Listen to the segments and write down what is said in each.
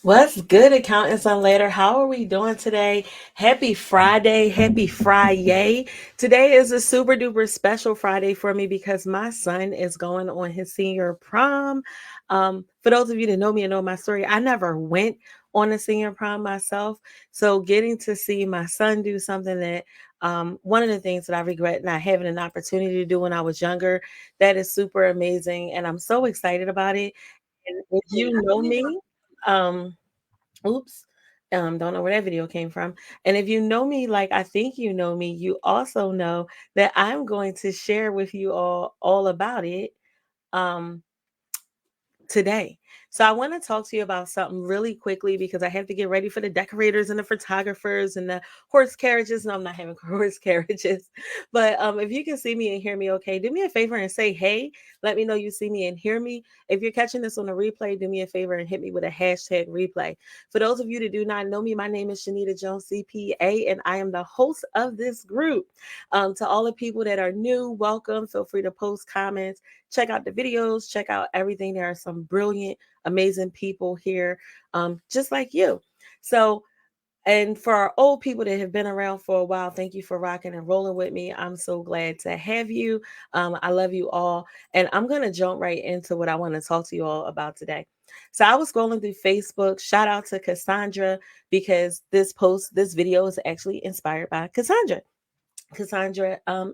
What's good, accountants on later? How are we doing today? Happy Friday. Happy Friday. Today is a super duper special Friday for me because my son is going on his senior prom. For those of you that know me and know my story, I never went on a senior prom myself. So getting to see my son do something that one of the things that I regret not having an opportunity to do when I was younger, that is super amazing. And I'm so excited about it. And if you know me, um, oops. Don't know where that video came from. And if you know me like I think you know me, you also know that I'm going to share with you all about it. Um, Today. So I want to talk to you about something really quickly because I have to get ready for the decorators and the photographers and the horse carriages. No, I'm not having horse carriages. But if you can see me and hear me okay, do me a favor and say hey. Let me know you see me and hear me. If you're catching this on a replay, do me a favor and hit me with a hashtag replay. For those of you that do not know me, my name is Shanita Jones, CPA, and I am the host of this group. To all the people that are new, welcome. Feel free to post comments, check out the videos, check out everything. There are some brilliant, amazing people here, just like you. So, and for our old people that have been around for a while, thank you for rocking and rolling with me. I'm so glad to have you. I love you all. And I'm going to jump right into what I want to talk to you all about today. So I was scrolling through Facebook. Shout out to Cassandra because this video is actually inspired by Cassandra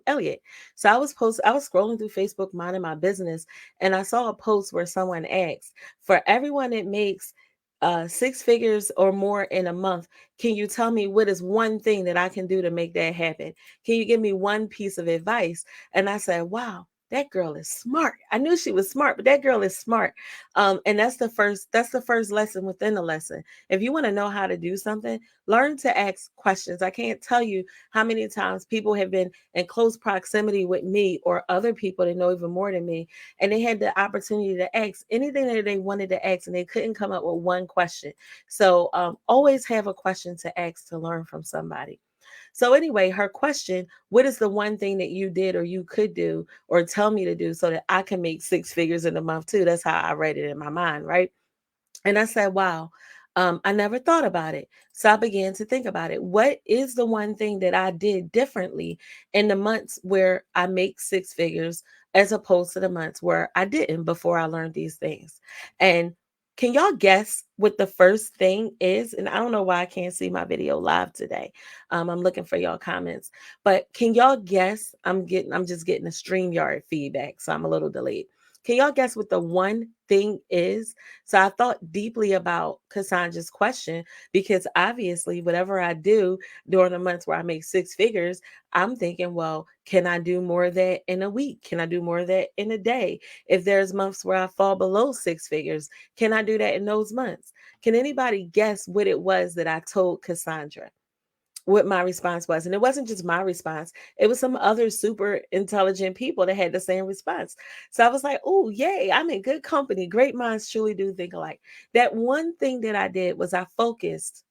Elliott. So I was scrolling through Facebook minding my business and I saw a post where someone asked, for everyone that makes six figures or more in a month, can you tell me what is one thing that I can do to make that happen? Can you give me one piece of advice? And I said, wow, that girl is smart. I knew she was smart, but that girl is smart. And that's the first lesson within the lesson. If you want to know how to do something, learn to ask questions. I can't tell you how many times people have been in close proximity with me or other people that know even more than me, and they had the opportunity to ask anything that they wanted to ask, and they couldn't come up with one question. So always have a question to ask to learn from somebody. So anyway, her question, what is the one thing that you did or you could do or tell me to do so that I can make six figures in a month too? That's how I read it in my mind, right? And I said, wow, I never thought about it. So I began to think about it. What is the one thing that I did differently in the months where I make six figures as opposed to the months where I didn't before I learned these things? And can y'all guess what the first thing is? And I don't know why I can't see my video live today. I'm looking for y'all comments, but can y'all guess? I'm just getting a StreamYard feedback, so I'm a little delayed. Can y'all guess what the one thing is? So I thought deeply about Cassandra's question because obviously, whatever I do during the months where I make six figures, I'm thinking, well, can I do more of that in a week? Can I do more of that in a day? If there's months where I fall below six figures, can I do that in those months? Can anybody guess what it was that I told Cassandra? What my response was. And it wasn't just my response, it was some other super intelligent people that had the same response. So I was like, oh, yay, I'm in good company. Great minds truly do think alike. That one thing that I did was I focused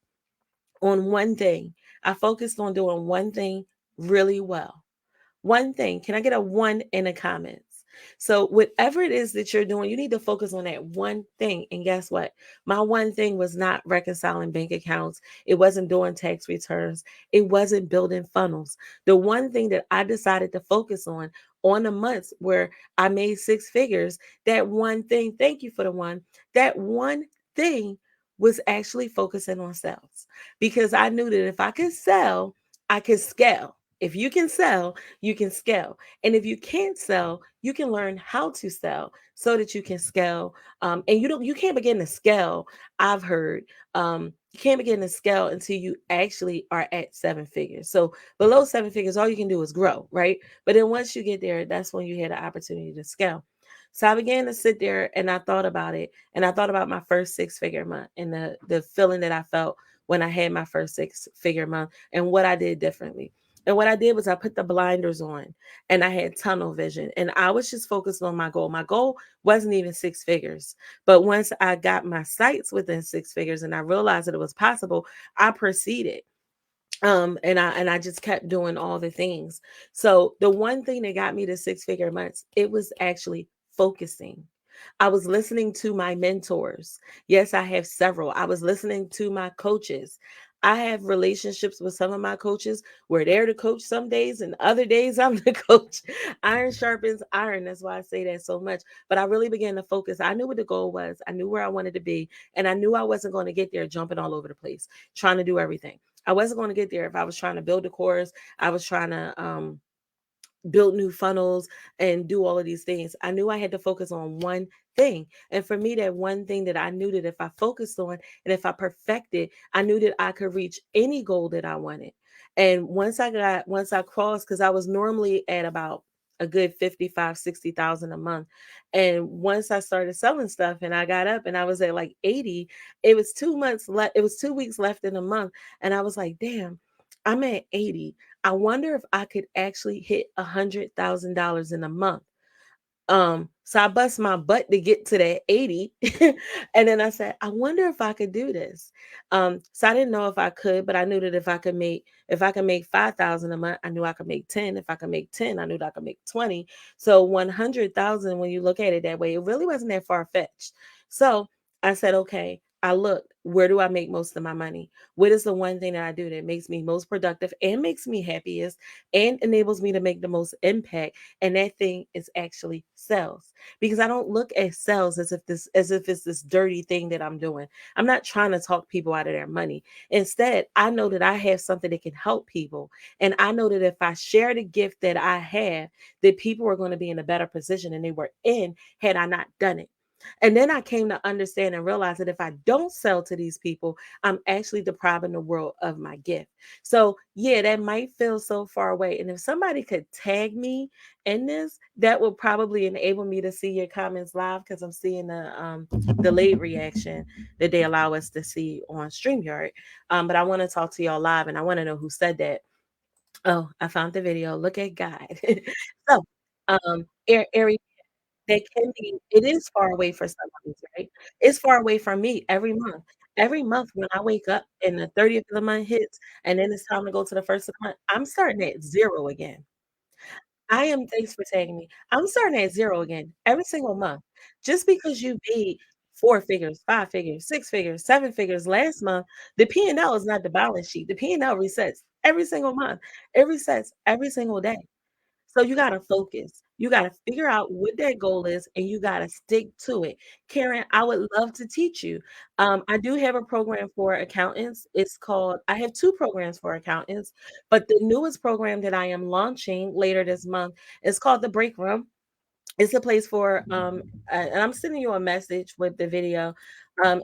on one thing. I focused on doing one thing really well. One thing. Can I get a one in the comments? So, whatever it is that you're doing, you need to focus on that one thing. And guess what? My one thing was not reconciling bank accounts, it wasn't doing tax returns, it wasn't building funnels. The one thing that I decided to focus on the months where I made six figures, that one thing, thank you for the one, that one thing was actually focusing on sales because I knew that if I could sell, I could scale. If you can sell, you can scale. And if you can't sell, you can learn how to sell so that you can scale. And you can't begin to scale. I've heard you can't begin to scale until you actually are at seven figures. So below seven figures, all you can do is grow, right? But then once you get there, that's when you had the opportunity to scale. So I began to sit there and I thought about it, and I thought about my first six figure month and the feeling that I felt when I had my first six figure month and what I did differently. And what I did was I put the blinders on and I had tunnel vision and I was just focused on my goal. My goal wasn't even six figures. But once I got my sights within six figures and I realized that it was possible, I proceeded. And I just kept doing all the things. So the one thing that got me to six figure months, it was actually focusing. I was listening to my mentors. Yes, I have several. I was listening to my coaches. I have relationships with some of my coaches where they're the coach some days and other days I'm the coach. Iron sharpens iron. That's why I say that so much. But I really began to focus. I knew what the goal was, I knew where I wanted to be, and I knew I wasn't going to get there jumping all over the place, trying to do everything. I wasn't going to get there if I was trying to build a course. I was trying to build new funnels and do all of these things. I knew I had to focus on one thing. And for me, that one thing that I knew that if I focused on and if I perfected, I knew that I could reach any goal that I wanted. And once I crossed, because I was normally at about a good 55, 60,000 a month. And once I started selling stuff and I got up and I was at like 80, it was 2 months left. It was 2 weeks left in a month. And I was like, damn, I'm at 80. I wonder if I could actually hit $100,000 in a month. So I bust my butt to get to that 80. And then I said, I wonder if I could do this. So I didn't know if I could, but I knew that if I could make 5,000 a month, I knew I could make 10. If I could make 10, I knew that I could make 20. So 100,000, when you look at it that way, it really wasn't that far fetched. So I said, okay, I looked, where do I make most of my money? What is the one thing that I do that makes me most productive and makes me happiest and enables me to make the most impact? And that thing is actually sales, because I don't look at sales as if it's this dirty thing that I'm doing. I'm not trying to talk people out of their money. Instead, I know that I have something that can help people, and I know that if I share the gift that I have, that people are going to be in a better position than they were in had I not done it. And then I came to understand and realize that if I don't sell to these people, I'm actually depriving the world of my gift. So, yeah, that might feel so far away. And if somebody could tag me in this, that will probably enable me to see your comments live, because I'm seeing the delayed reaction that they allow us to see on StreamYard. But I want to talk to y'all live and I want to know who said that. Oh, I found the video. Look at God. So, Ari, they can be, it is far away for some of us, right? It's far away from me every month. Every month when I wake up and the 30th of the month hits and then it's time to go to the first of the month, I'm starting at 0 again. I am, thanks for tagging me. I'm starting at 0 again every single month. Just because you made 4 figures, 5 figures, 6 figures, 7 figures last month, the P&L is not the balance sheet. The P&L resets every single month. It resets every single day. So you gotta focus. You gotta figure out what that goal is, and you gotta stick to it. Karen, I would love to teach you. I do have a program for accountants. It's called, I have 2 programs for accountants, but the newest program that I am launching later this month is called The Break Room. It's a place for and I'm sending you a message with the video.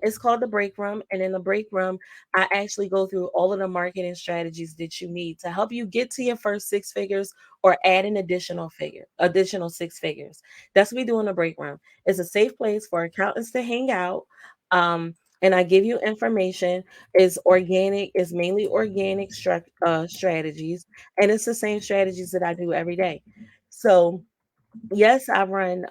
It's called The Break Room, and in The Break Room, I actually go through all of the marketing strategies that you need to help you get to your first 6 figures or add an additional 6 figures. That's what we do in The Break Room. It's a safe place for accountants to hang out. And I give you information. It's organic, it's mainly organic strategies, and it's the same strategies that I do every day. So yes, I run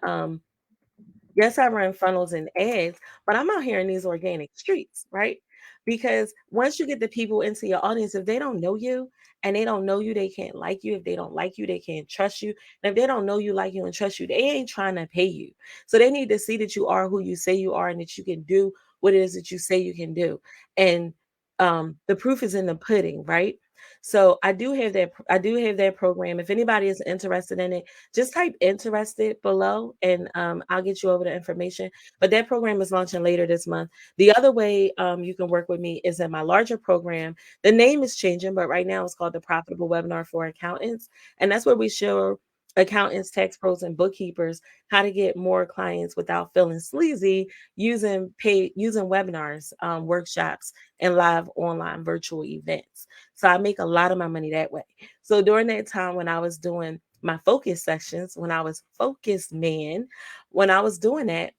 funnels and ads, but I'm out here in these organic streets, right? Because once you get the people into your audience, if they don't know you and they don't know you, they can't like you. If they don't like you, they can't trust you. And if they don't know you, like you, and trust you, they ain't trying to pay you. So they need to see that you are who you say you are and that you can do what it is that you say you can do. And the proof is in the pudding, right? So I do have that program. If anybody is interested in it, just type interested below and I'll get you over the information. But that program is launching later this month. The other way you can work with me is in my larger program. The name is changing, but right now it's called the Profitable Webinar for Accountants. And that's where we show accountants, tax pros, and bookkeepers how to get more clients without feeling sleazy using webinars, workshops, and live online virtual events. So I make a lot of my money that way. So during that time when I was doing my focus sessions, when I was focused man, when I was doing that,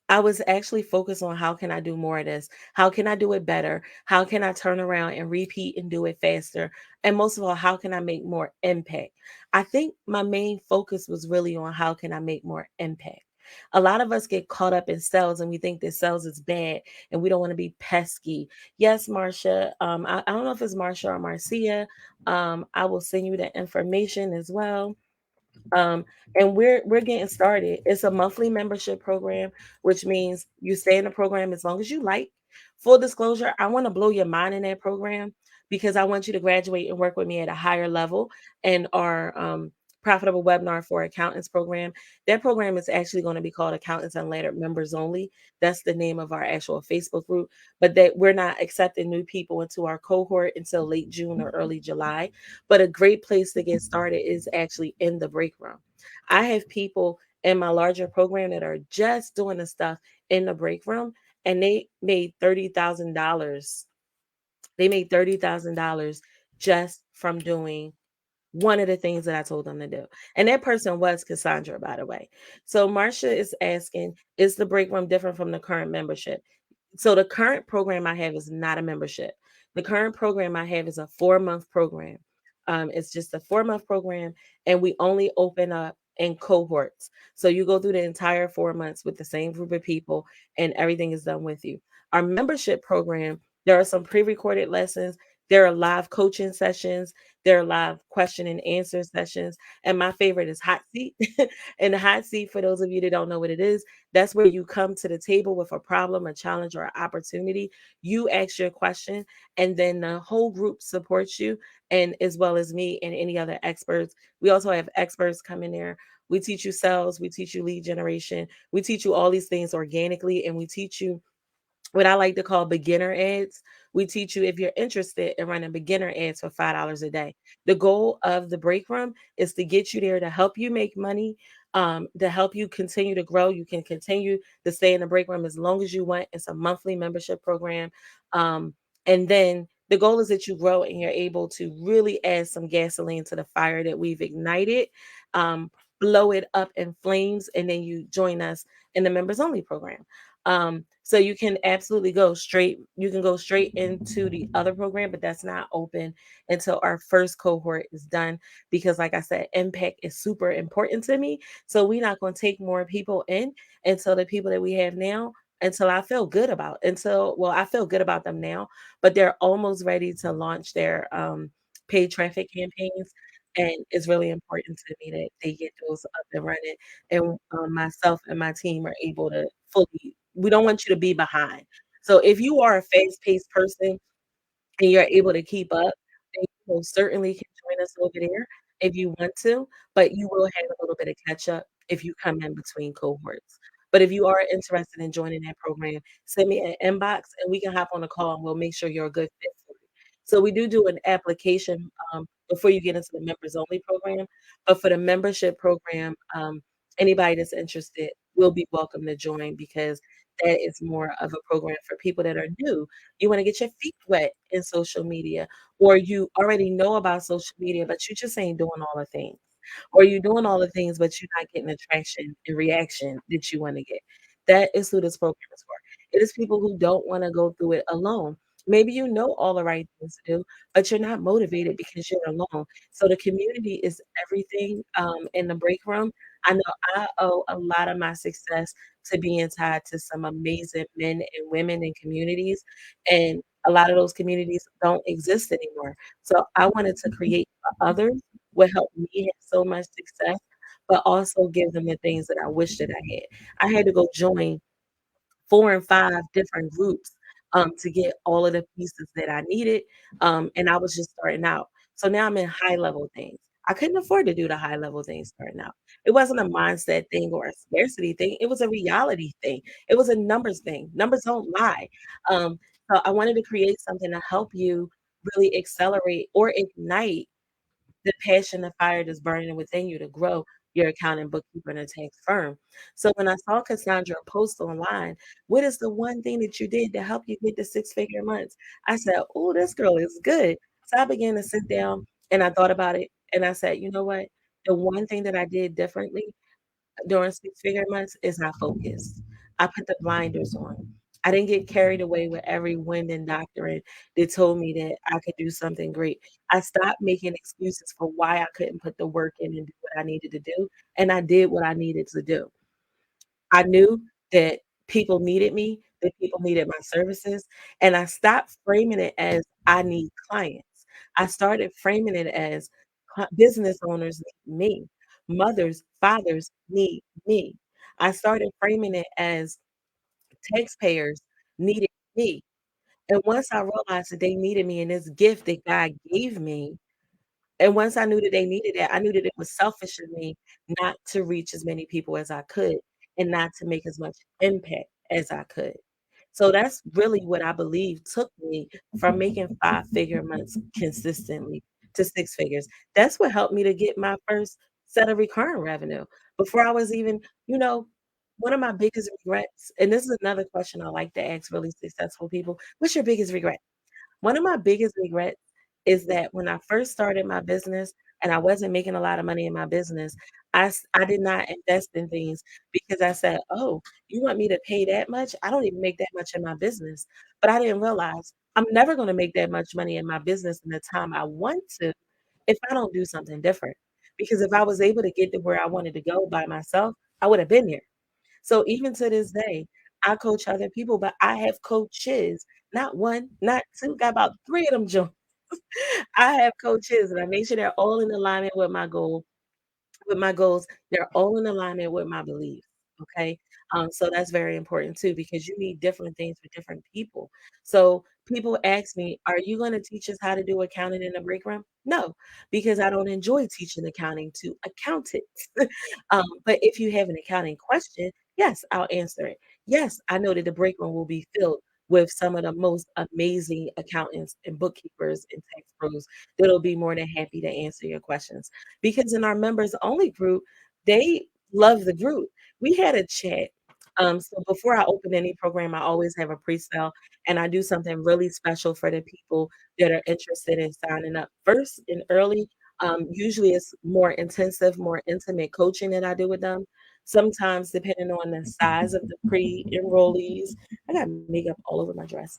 I was actually focused on how can I do more of this? How can I do it better? How can I turn around and repeat and do it faster? And most of all, how can I make more impact? I think my main focus was really on how can I make more impact. A lot of us get caught up in sales and we think that sales is bad and we don't want to be pesky. Yes, Marcia. I don't know if it's Marcia or Marcia. I will send you that information as well. Um, and we're getting started. It's a monthly membership program, which means you stay in the program as long as you like. Full disclosure, I want to blow your mind in that program because I want you to graduate and work with me at a higher level. And our profitable webinar for accountants program, that program is actually going to be called Accountants Unlettered Members Only. That's the name of our actual Facebook group. But that we're not accepting new people into our cohort until late June or early July. But a great place to get started is actually in the break room. I have people in my larger program that are just doing the stuff in the break room and they made $30,000. They made $30,000 just from doing one of the things that I told them to do. And that person was Cassandra, by the way. So Marcia is asking, is the break room different from the current membership? So the current program I have is not a membership. The current program I have is a 4-month program. It's just a 4-month program, and we only open up in cohorts. So you go through the entire 4 months with the same group of people, and everything is done with you. Our membership program, there are some pre-recorded lessons. There are live coaching sessions. There are live question and answer sessions. And my favorite is hot seat. And the hot seat, for those of you that don't know what it is, that's where you come to the table with a problem, a challenge, or an opportunity. You ask your question, and then the whole group supports you, and as well as me and any other experts. We also have experts come in there. We teach you sales, we teach you lead generation, we teach you all these things organically, and we teach you what I like to call beginner ads. We teach you if you're interested in running beginner ads for $5 a day. The goal of the break room is to get you there to help you make money, to help you continue to grow. You can continue to stay in the break room as long as you want. It's a monthly membership program. And then the goal is that you grow and you're able to really add some gasoline to the fire that we've ignited, um, blow it up in flames, and then you join us in the members only program. So you can absolutely go straight, you can go straight into the other program, but that's not open until our first cohort is done. Because like I said, impact is super important to me. So we're not going to take more people in until the people that we have now, until I feel good about, until, well, I feel good about them now, but they're almost ready to launch their paid traffic campaigns. And it's really important to me that they get those up and running, and myself and my team are able to fully, we don't want you to be behind. So if you are a fast-paced person and you're able to keep up, then you most certainly can join us over there if you want to, but you will have a little bit of catch up if you come in between cohorts. But if you are interested in joining that program, send me an inbox and we can hop on a call and we'll make sure you're a good fit for it. So we do an application before you get into the members only program, but for the membership program, anybody that's interested will be welcome to join because that is more of a program for people that are new. You want to get your feet wet in social media, or you already know about social media, but you just ain't doing all the things. Or you're doing all the things, but you're not getting the traction and reaction that you want to get. That is who this program is for. It is people who don't want to go through it alone. Maybe you know all the right things to do, but you're not motivated because you're alone. So the community is everything in the break room. I know I owe a lot of my success to being tied to some amazing men and women in communities. And a lot of those communities don't exist anymore. So I wanted to create for others what helped me have so much success, but also give them the things that I wish that I had. I had to go join 4 and 5 different groups, to get all of the pieces that I needed, and I was just starting out. So now I'm in high level things. I couldn't afford to do the high level things starting out. It wasn't a mindset thing or a scarcity thing, it was a reality thing. It was a numbers thing. Numbers don't lie. So I wanted to create something to help you really accelerate or ignite the passion, the fire that's burning within you to grow your accounting, bookkeeping, and tax firm. So when I saw Cassandra post online, what is the one thing that you did to help you get the six-figure months? I said, oh, this girl is good. So I began to sit down and I thought about it and I said, you know what? The one thing that I did differently during six-figure months is I focused. I put the blinders on. I didn't get carried away with every wind and doctrine that told me that I could do something great. I stopped making excuses for why I couldn't put the work in and do what I needed to do, and I did what I needed to do. I knew that people needed me, that people needed my services, and I stopped framing it as I need clients. I started framing it as business owners need me. Mothers, fathers need me. I started framing it as taxpayers needed me. And once I realized that they needed me and this gift that God gave me, and once I knew that they needed that, I knew that it was selfish of me not to reach as many people as I could and not to make as much impact as I could. So that's really what I believe took me from making five-figure months consistently to six figures. That's what helped me to get my first set of recurring revenue. Before I was even, you know, one of my biggest regrets, and this is another question I like to ask really successful people. What's your biggest regret? One of my biggest regrets is that when I first started my business and I wasn't making a lot of money in my business, I did not invest in things because I said, "Oh, you want me to pay that much? I don't even make that much in my business." But I didn't realize I'm never gonna make that much money in my business in the time I want to if I don't do something different. Because if I was able to get to where I wanted to go by myself, I would have been there. So even to this day, I coach other people, but I have coaches, not 1, not 2, got about 3 of them joints. I have coaches, and I make sure they're all in alignment with my goals. They're all in alignment with my beliefs, okay? So that's very important too because you need different things for different people. So people ask me, "Are you gonna teach us how to do accounting in the break room?" No, because I don't enjoy teaching accounting to accountants. But if you have an accounting question, yes, I'll answer it. Yes, I know that the break room will be filled with some of the most amazing accountants and bookkeepers and tax pros that'll be more than happy to answer your questions because in our members only group, they love the group. We had a chat. So before I open any program, I always have a pre-sale and I do something really special for the people that are interested in signing up first and early. Usually it's more intensive, more intimate coaching that I do with them. Sometimes depending on the size of the pre-enrollees, I got makeup all over my dress.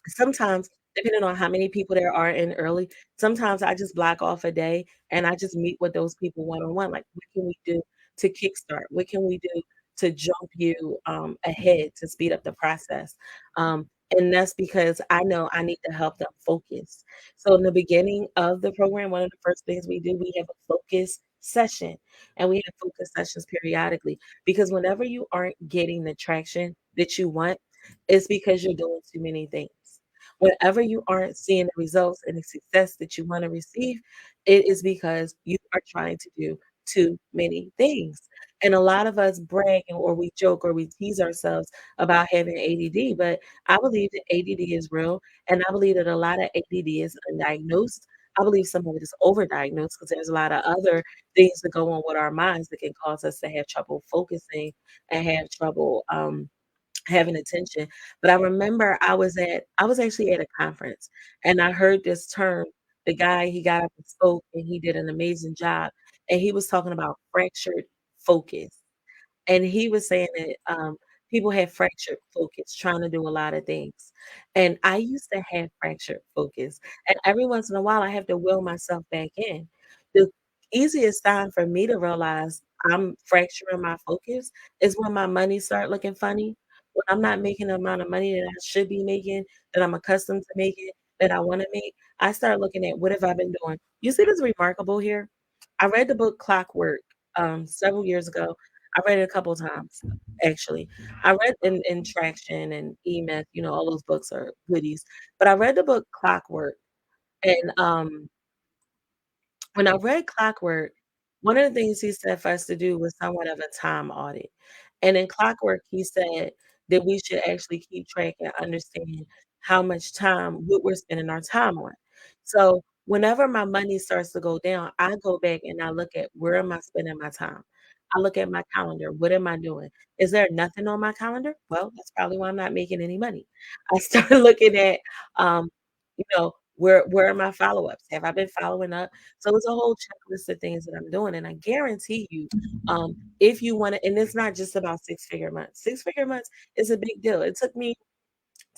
Sometimes, depending on how many people there are in early, sometimes I just block off a day and I just meet with those people one on one. Like, what can we do to kickstart? What can we do to jump you ahead to speed up the process? And that's because I know I need to help them focus. So, in the beginning of the program, one of the first things we do, we have a focus session and we have focus sessions periodically because whenever you aren't getting the traction that you want, it's because you're doing too many things. Whenever you aren't seeing the results and the success that you want to receive, it is because you are trying to do too many things. And a lot of us brag or we joke or we tease ourselves about having ADD, but I believe that ADD is real. And I believe that a lot of ADD is undiagnosed. I believe some of it is overdiagnosed because there's a lot of other things that go on with our minds that can cause us to have trouble focusing and have trouble having attention. But I remember I was actually at a conference and I heard this term. The guy, he got up and spoke and he did an amazing job. And he was talking about fractured focus. And he was saying that, people have fractured focus trying to do a lot of things. And I used to have fractured focus, and every once in a while, I have to will myself back in. The easiest sign for me to realize I'm fracturing my focus is when my money start looking funny, when I'm not making the amount of money that I should be making, that I'm accustomed to making, that I wanna make. I start looking at what have I been doing. You see this remarkable here? I read the book Clockwork, several years ago. I read it a couple times, actually. I read in Traction and E-Myth, you know, all those books are goodies, but I read the book Clockwork, and, when I read Clockwork, one of the things he said for us to do was somewhat of a time audit, and in Clockwork, he said that we should actually keep track and understand how much time what we're spending our time on. So, whenever my money starts to go down, I go back and I look at where am I spending my time? I look at my calendar, what am I doing? Is there nothing on my calendar? Well, that's probably why I'm not making any money. I started looking at, where are my follow-ups? Have I been following up? So it's a whole checklist of things that I'm doing, and I guarantee you, if you wanna and it's not just about six-figure months. Six-figure months is a big deal. It took me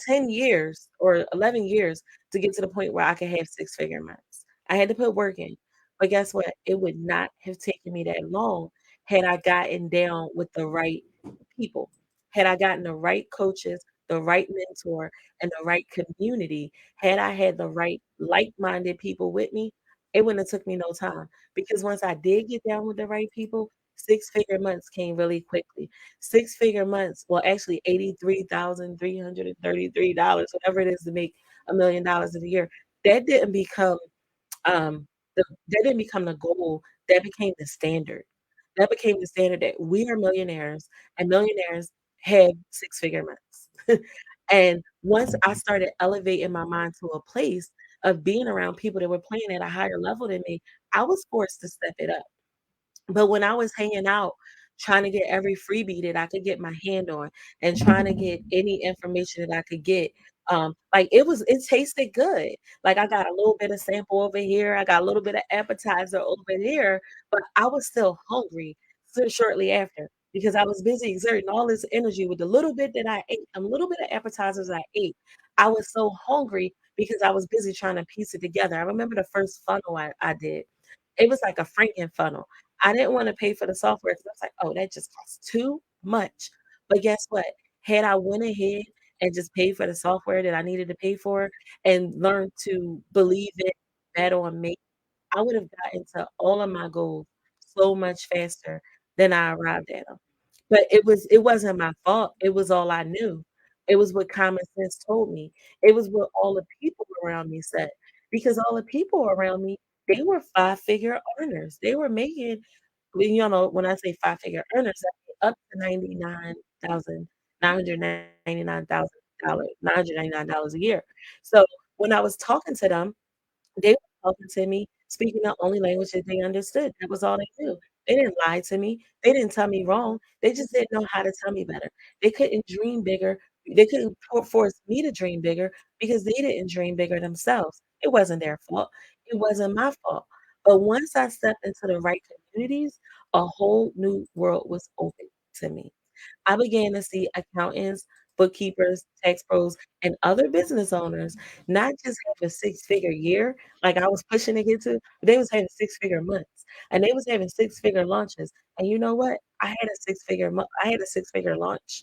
10 years or 11 years to get to the point where I could have six-figure months. I had to put work in, but guess what? It would not have taken me that long had I gotten down with the right people. Had I gotten the right coaches, the right mentor, and the right community, had I had the right like-minded people with me, it wouldn't have took me no time because once I did get down with the right people, six-figure months came really quickly. Six-figure months, well, actually $83,333, whatever it is to make $1 million in a year. That didn't become that didn't become the goal, that became the standard. That became the standard that we are millionaires, and millionaires have six-figure months. And once I started elevating my mind to a place of being around people that were playing at a higher level than me, I was forced to step it up. But when I was hanging out, trying to get every freebie that I could get my hand on and trying to get any information that I could get, like, it tasted good. Like, I got a little bit of sample over here, I got a little bit of appetizer over there, but I was still hungry shortly after because I was busy exerting all this energy with the little bit that I ate, a little bit of appetizers I ate. I was so hungry because I was busy trying to piece it together. I remember the first funnel I did. It was like a Franken funnel. I didn't wanna pay for the software because I was like, "Oh, that just costs too much." But guess what? Had I went ahead and just paid for the software that I needed to pay for and learned to believe it, bet on me, I would have gotten to all of my goals so much faster than I arrived at them. But it wasn't my fault, it was all I knew. It was what common sense told me. It was what all the people around me said, because all the people around me, they were five-figure earners. They were making well, when I say five-figure earners, that mean up to $99,999,000 $999 a year. So, when I was talking to them, they were talking to me speaking the only language that they understood. That was all they knew. They didn't lie to me. They didn't tell me wrong. They just didn't know how to tell me better. They couldn't dream bigger. They couldn't force me to dream bigger because they didn't dream bigger themselves. It wasn't their fault. It wasn't my fault. But once I stepped into the right communities, a whole new world was open to me. I began to see accountants, bookkeepers, tax pros, and other business owners not just have a six-figure year like I was pushing to get to, but they was having six-figure months, and they was having six-figure launches, and you know what? I had a six-figure launch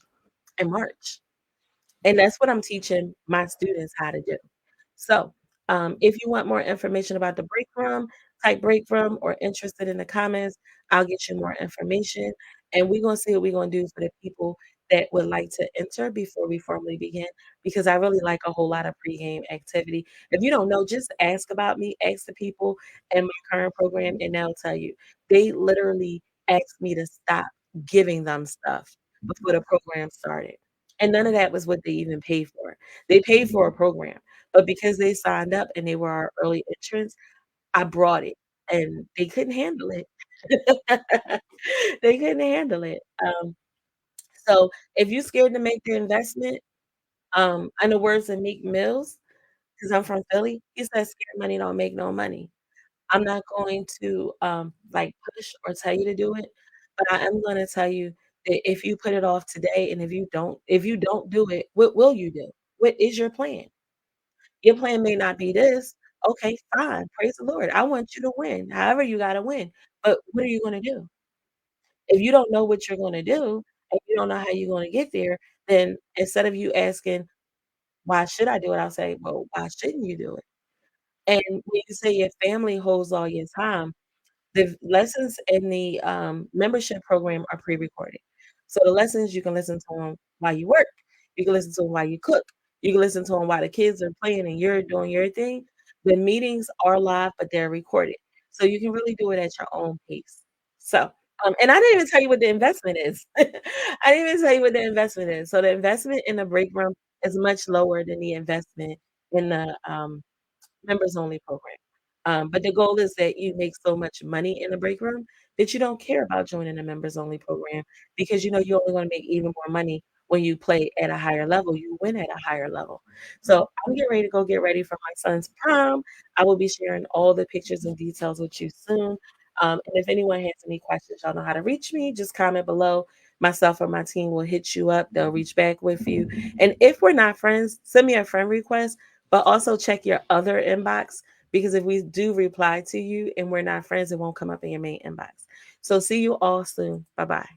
in March. And that's what I'm teaching my students how to do. So, if you want more information about the break room, type break room or interested in the comments, I'll get you more information. And we're going to see what we're going to do for the people that would like to enter before we formally begin, because I really like a whole lot of pregame activity. If you don't know, just ask about me, ask the people in my current program, and they'll tell you. They literally asked me to stop giving them stuff before the program started. And none of that was what they even paid for. They paid for a program, but because they signed up and they were our early entrants, I brought it, and they couldn't handle it. They couldn't handle it. So if you're scared to make the investment, in the words of Meek Mills, because 'cause I'm from Philly, he says, "Scared money don't make no money." I'm not going to, like, push or tell you to do it, but I am gonna tell you that if you put it off today and if you don't do it, what will you do? What is your plan? Your plan may not be this. Okay, fine, praise the Lord. I want you to win, however you gotta win, but what are you gonna do? If you don't know what you're gonna do, and you don't know how you're gonna get there, then instead of you asking, "Why should I do it?" I'll say, "Well, why shouldn't you do it?" And when you say your family holds all your time, the lessons in the, membership program are pre-recorded. So the lessons, you can listen to them while you work, you can listen to them while you cook, you can listen to them while the kids are playing and you're doing your thing. The meetings are live, but they're recorded. So you can really do it at your own pace. So, and I didn't even tell you what the investment is. I didn't even tell you what the investment is. So the investment in the break room is much lower than the investment in the, members only program. But the goal is that you make so much money in the break room that you don't care about joining the members only program because you know you're only gonna make even more money when you play at a higher level, you win at a higher level. So I'm getting ready to go get ready for my son's prom. I will be sharing all the pictures and details with you soon. And if anyone has any questions, y'all know how to reach me. Just comment below. Myself or my team will hit you up. They'll reach back with you. And if we're not friends, send me a friend request, but also check your other inbox because if we do reply to you and we're not friends, it won't come up in your main inbox. So see you all soon. Bye bye.